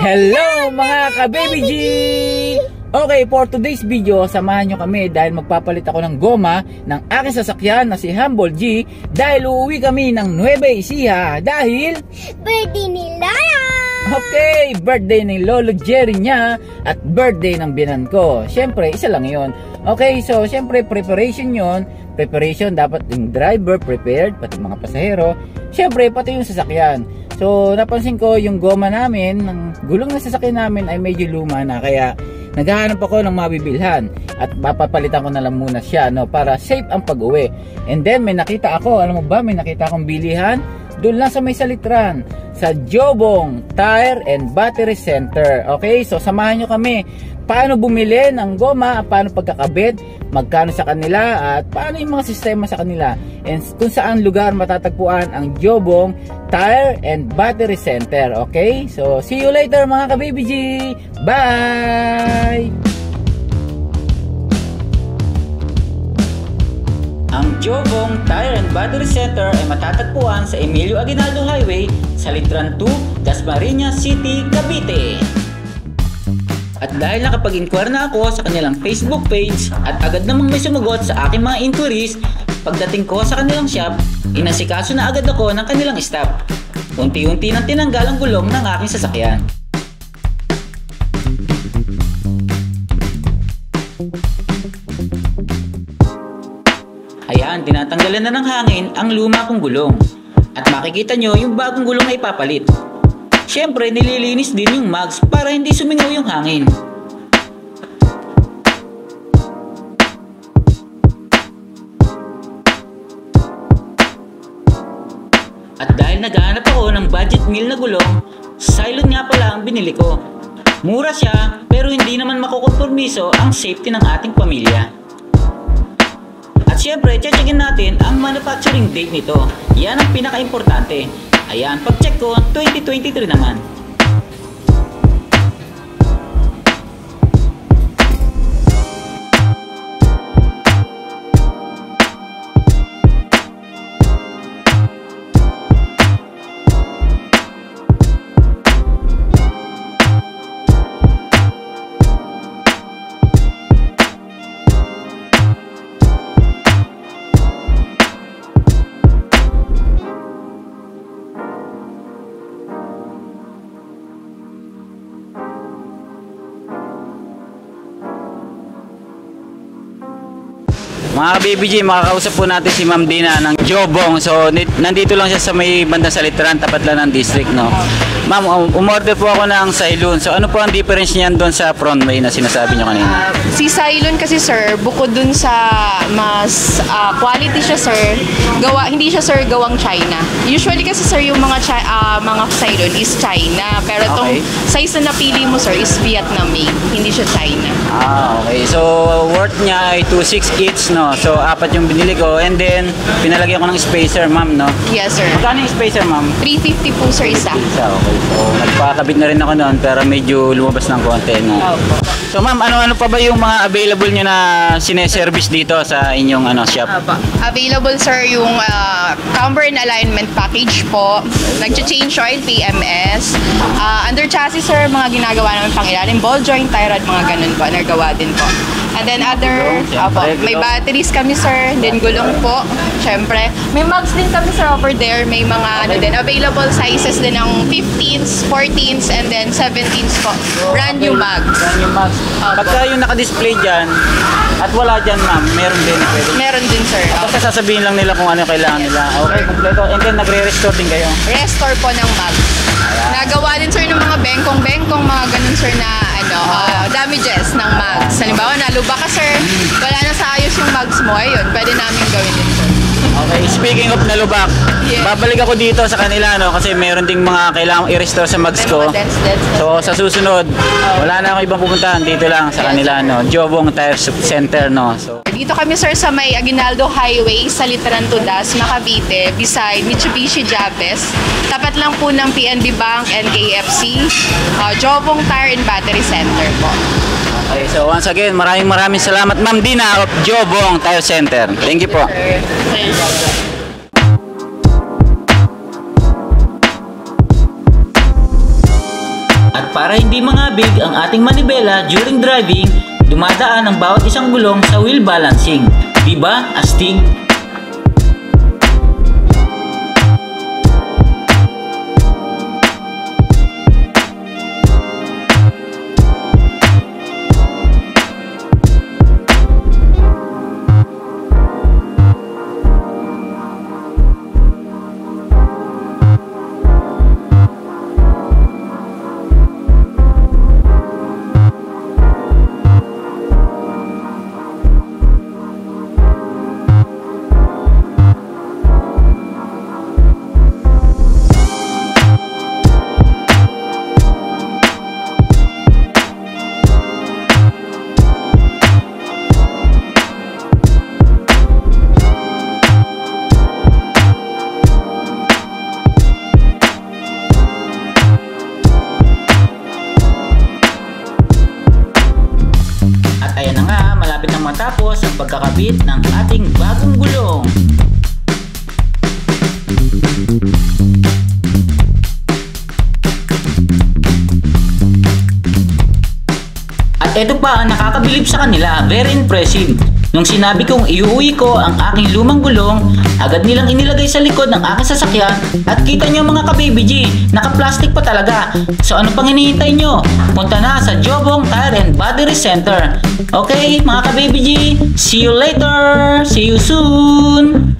Hello mga ka-Baby G! Okay, for today's video, samahan nyo kami dahil magpapalit ako ng goma ng aking sasakyan na si Humble G dahil uuwi kami ng Nueva Ecija dahil birthday ni Lola! Okay, birthday ng Lolo Jerry niya at birthday ng binan ko. Siyempre, isa lang yon. Okay, so siyempre preparation yon. Preparation, dapat yung driver prepared, pati mga pasahero. Siyempre, pati yung sasakyan. So, napansin ko yung goma namin, ng gulong na sasakyan namin ay medyo luma na. Kaya, naghahanap ako ng mabibilhan. At papapalitan ko na lang muna siya, no, para safe ang pag-uwi. And then, may nakita ako, alam mo ba, may nakita akong bilihan. Doon lang sa may salitran, sa Jobong Tire and Battery Center. Okay, so samahan nyo kami. Paano bumili ng goma, paano pagkakabit, magkano sa kanila, at paano yung mga sistema sa kanila. And kung saan lugar matatagpuan ang Jobong Tire and Battery Center. Okay, so see you later mga ka-Baby G. Bye! Ang Jobong Tire and Battery Center ay matatagpuan sa Emilio Aguinaldo Highway sa Litran 2, Dasmariñas City, Cavite. At dahil nakapag-inquire na ako sa kanilang Facebook page at agad namang may sumagot sa aking mga inquiries, pagdating ko sa kanilang shop, inasikaso na agad ako ng kanilang staff. Unti-unti nang tinanggal ang gulong ng aking sasakyan. Ayan, tinatanggalan na ng hangin ang luma kong gulong. At makikita nyo yung bagong gulong ay ipapalit. Siyempre, nililinis din yung mags para hindi sumingaw yung hangin. At dahil naghahanap ako ng budget meal na gulong, Cylon nga pala ang binili ko. Mura siya, pero hindi naman makukompromiso ang safety ng ating pamilya. At syempre, checkin natin ang manufacturing date nito. Yan ang pinaka-importante. Ayan, pag-check ko, 2023 naman. Mga ka-Baby G, makakausap po natin si Ma'am Dina ng Jobong. So, nandito lang siya sa may bandang Salitran, tapat lang ng district, no? Ma'am, umorder po ako ng Cylon. So, ano po ang difference niyan doon sa Frontway na sinasabi niyo kanina? Si Cylon kasi, sir, bukod dun sa mas quality siya, sir, hindi siya, sir, gawang China. Usually kasi, sir, yung mga Cylon is China. Pero itong size na napili mo, sir, is Vietnamese. Hindi siya China. Ah, okay. So, worth niya ay 2.6 each, no? So, apat yung binili ko. And then, pinalagyan ko ng spacer, ma'am, no? Yes, sir. Magkano yung spacer, ma'am? 350 po, sir, isa. Okay. So, nagpakabit na rin ako noon, pero medyo lumabas ng konti, no? Opo. So, ma'am, ano-ano pa ba yung mga available nyo na sineservice dito sa inyong shop? Opo. Available, sir, yung camber and alignment package po. Nag-change oil, PMS. Under chassis, sir, mga ginagawa naman pang ilalim, ball joint, tie rod, mga ganun po. Nagawa din po. And then other, may batteries kami, sir. Then gulong po, syempre. May mugs din kami, sir, over there. May mga din available sizes din ng 15s, 14s, and then 17s po. Brand new mugs. Brand new mugs. Pagka yung naka-display dyan, at wala dyan, ma'am, meron din. Meron din, sir. Basta sasabihin lang nila kung ano yung kailangan nila. Okay, kompleto. And then nagre-restore din kayo? Restore po ng mugs. Nagawa din, sir, ng mga bengkong-bengkong, mga ganun, sir, na damages ng mugs. Halimbawa, naluba ka, sir, wala na sa ayos yung mugs mo, ayun, pwede namin gawin din, sir. Okay, speaking of nalubak, babalik ako dito sa kanila, no, kasi meron ding mga kailangang i-restore sa mugs ko. So, sa susunod, wala na akong ibang pupuntahan, dito lang sa kanila, no, Jobong Tire Center, no. So, dito kami, sir, sa may Aguinaldo Highway, sa Litran 2, Cavite, beside Mitsubishi Jabez. Tapat lang po ng PNB Bank and KFC, Jobong Tire and Battery Center po. Okay, so once again, maraming salamat, Ma'am Dina of Jobong Tire Center. Thank you po. At para hindi mangabig ang ating manibela during driving, dumadaan ang bawat isang gulong sa wheel balancing. Diba, astig? Ayan na nga, malapit na matapos ang pagkakabit ng ating bagong gulong. At ito pa ang nakakabilib sa kanila, very impressive. Nung sinabi kong iuwi ko ang aking lumang gulong, agad nilang inilagay sa likod ng aking sasakyan at kita nyo mga ka-Baby G, naka-plastic pa talaga. So ano pang hinihintay nyo? Punta na sa Jobong Tire and Battery Center. Okay mga ka-Baby G, see you later! See you soon!